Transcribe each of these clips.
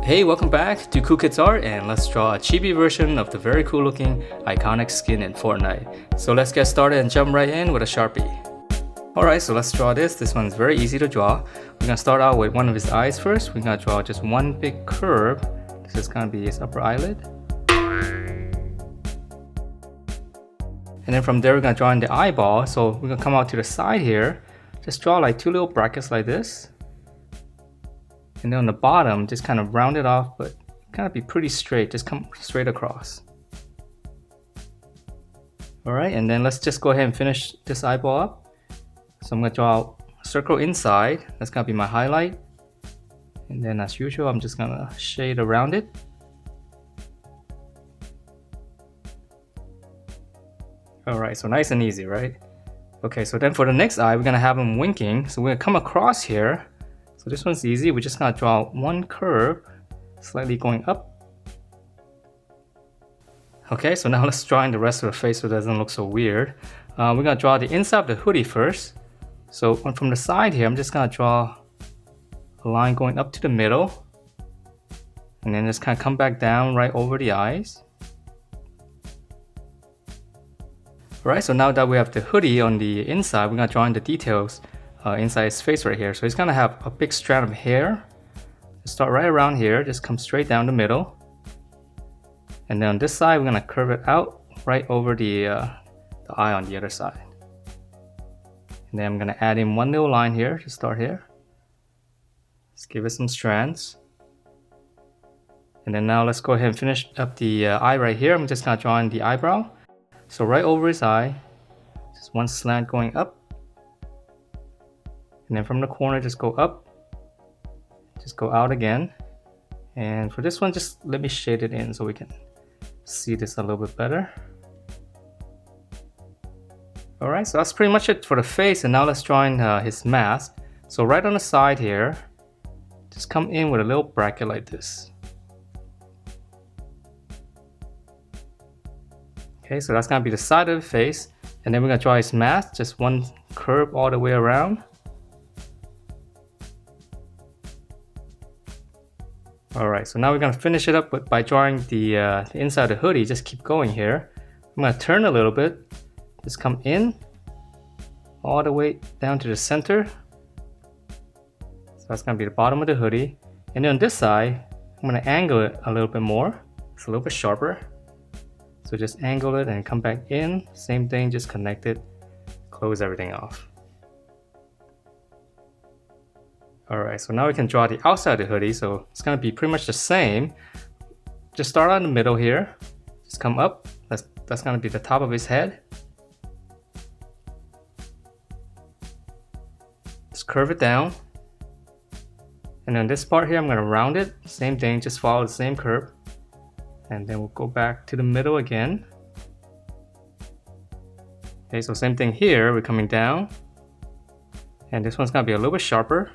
Hey, welcome back to Cool Kids Art, and let's draw a chibi version of the very cool looking Ikonik skin in Fortnite. So let's get started and jump right in with a Sharpie. Alright, so let's draw this. This one's very easy to draw. We're gonna start out with one of his eyes first. We're gonna draw just one big curve. This is gonna be his upper eyelid. And then from there we're gonna draw in the eyeball. So we're gonna come out to the side here. Just draw like two little brackets like this. And then on the bottom, just kind of round it off, but kind of be pretty straight, just come straight across. Alright, and then let's just go ahead and finish this eyeball up. So I'm going to draw a circle inside, that's going to be my highlight. And then as usual, I'm just going to shade around it. Alright, so nice and easy, right? Okay, so then for the next eye, we're going to have him winking. So we're going to come across here. So this one's easy. We're just gonna draw one curve, slightly going up. Okay, so now let's draw in the rest of the face so it doesn't look so weird. We're gonna draw the inside of the hoodie first. So from the side here, I'm just gonna draw a line going up to the middle. And then just kind of come back down right over the eyes. Alright, so now that we have the hoodie on the inside, we're gonna draw in the details inside his face right here. So he's gonna have a big strand of hair. Start right around here, just come straight down the middle. And then on this side, we're gonna curve it out right over the eye on the other side. And then I'm gonna add in one little line here to start here. Let's give it some strands. And then now let's go ahead and finish up the eye right here. I'm just gonna draw in the eyebrow. So right over his eye, just one slant going up. And then from the corner, just go up, just go out again. And for this one, just let me shade it in so we can see this a little bit better. Alright, so that's pretty much it for the face. And now let's draw in his mask. So right on the side here, just come in with a little bracket like this. Okay, so that's gonna be the side of the face. And then we're gonna draw his mask, just one curve all the way around. Alright, so now we're going to finish it up by drawing the inside of the hoodie. Just keep going here. I'm going to turn a little bit. Just come in all the way down to the center. So that's going to be the bottom of the hoodie. And then on this side, I'm going to angle it a little bit more. It's a little bit sharper. So just angle it and come back in. Same thing, just connect it, close everything off. Alright, so now we can draw the outside of the hoodie, so it's going to be pretty much the same. Just start out in the middle here, just come up, that's going to be the top of his head. Just curve it down. And then this part here, I'm going to round it, same thing, just follow the same curve. And then we'll go back to the middle again. Okay, so same thing here, we're coming down. And this one's going to be a little bit sharper.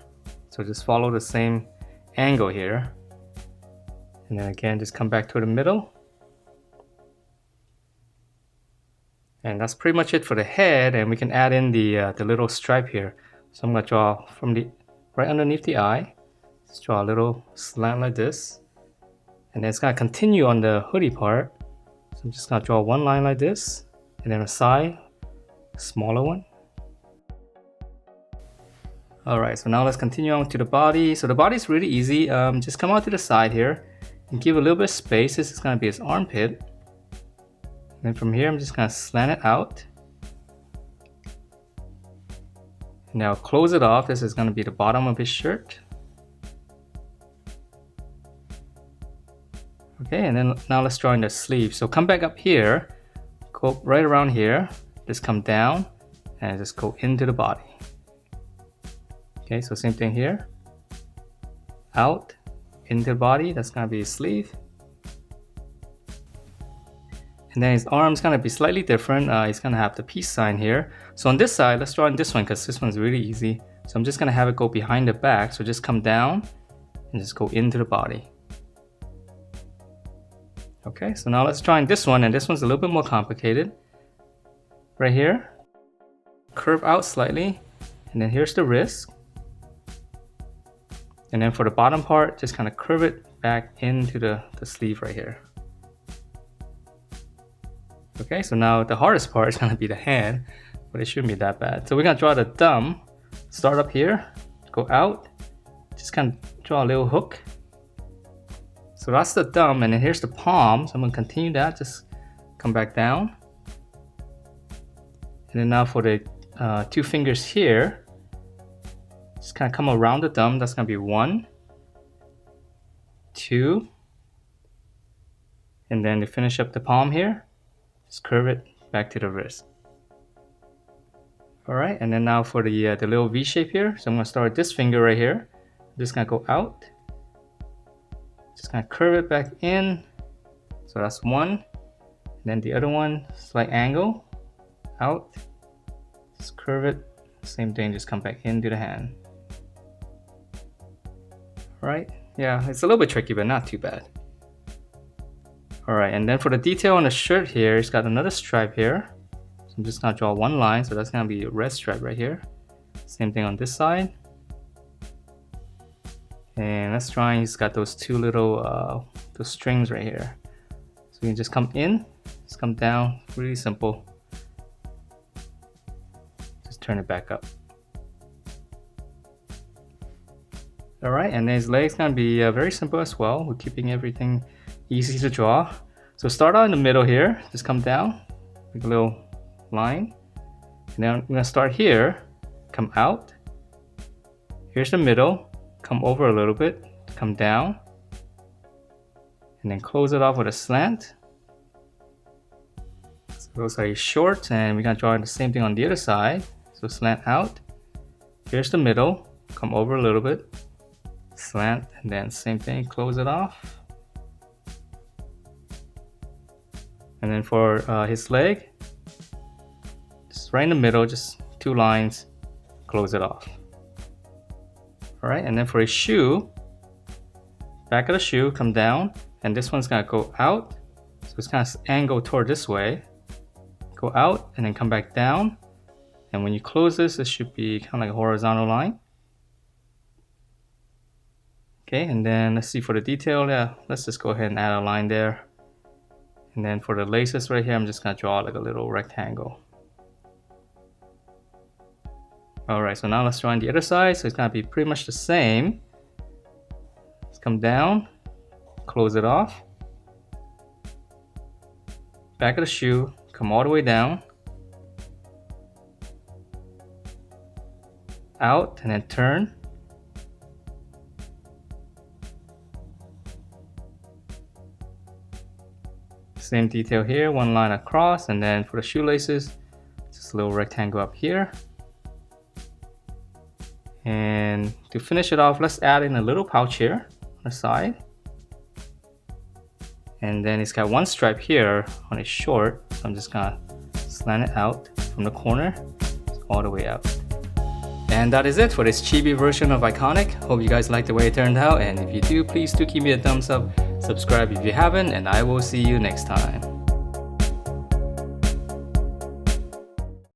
So just follow the same angle here. And then again, just come back to the middle. And that's pretty much it for the head. And we can add in the little stripe here. So I'm going to draw from the right underneath the eye. Just draw a little slant like this. And then it's going to continue on the hoodie part. So I'm just going to draw one line like this. And then a side, a smaller one. Alright, so now let's continue on to the body. So the body is really easy. Just come out to the side here and give a little bit of space. This is going to be his armpit. And then from here, I'm just going to slant it out. Now close it off. This is going to be the bottom of his shirt. Okay, and then now let's draw in the sleeve. So come back up here, go right around here, just come down and just go into the body. Okay, so same thing here. Out, into the body, that's gonna be his sleeve. And then his arm's gonna be slightly different. He's gonna have the peace sign here. So on this side, let's draw in this one because this one's really easy. So I'm just gonna have it go behind the back. So just come down and just go into the body. Okay, so now let's draw in this one, and this one's a little bit more complicated. Right here, curve out slightly, and then here's the wrist. And then for the bottom part, just kind of curve it back into the sleeve right here. Okay, so now the hardest part is gonna be the hand, but it shouldn't be that bad. So we're gonna draw the thumb, start up here, go out, just kind of draw a little hook. So that's the thumb, and then here's the palm. So I'm gonna continue that, just come back down. And then now for the 2 fingers here, just kind of come around the thumb. That's gonna be 1, 2, and then to finish up the palm here, just curve it back to the wrist. All right, and then now for the little V shape here. So I'm gonna start with this finger right here. I'm just gonna go out, just kind of curve it back in. So that's 1, and then the other one, slight angle, out, just curve it. Same thing, just come back into the hand. All right, yeah, it's a little bit tricky, but not too bad. Alright, and then for the detail on the shirt here, it's got another stripe here. So I'm just gonna draw 1 line, so that's gonna be a red stripe right here. Same thing on this side. And let's try, he's got those 2 little those strings right here. So you can just come in, just come down, really simple. Just turn it back up. Alright, and his leg's gonna be very simple as well. We're keeping everything easy to draw. So start out in the middle here, just come down, make a little line. And then I'm gonna start here, come out. Here's the middle, come over a little bit, come down. And then close it off with a slant. So those are your shorts, and we're gonna draw the same thing on the other side. So slant out. Here's the middle, come over a little bit, slant, and then same thing, close it off. And then for his leg, just right in the middle, just 2 lines, close it off. All right, and then for his shoe, back of the shoe, come down, and this one's gonna go out. So it's kind of angled toward this way. Go out, and then come back down. And when you close this, it should be kind of like a horizontal line. Okay, and then let's see for the detail. Yeah, let's just go ahead and add a line there. And then for the laces right here, I'm just gonna draw like a little rectangle. All right, so now let's draw on the other side. So it's gonna be pretty much the same. Let's come down, close it off. Back of the shoe, come all the way down. Out, and then turn. Same detail here, 1 line across, and then for the shoelaces, just a little rectangle up here. And to finish it off, let's add in a little pouch here on the side. And then it's got 1 stripe here on his short, so I'm just gonna slant it out from the corner all the way out. And that is it for this chibi version of Ikonik. Hope you guys liked the way it turned out, and if you do, please do give me a thumbs up, subscribe if you haven't, and I will see you next time.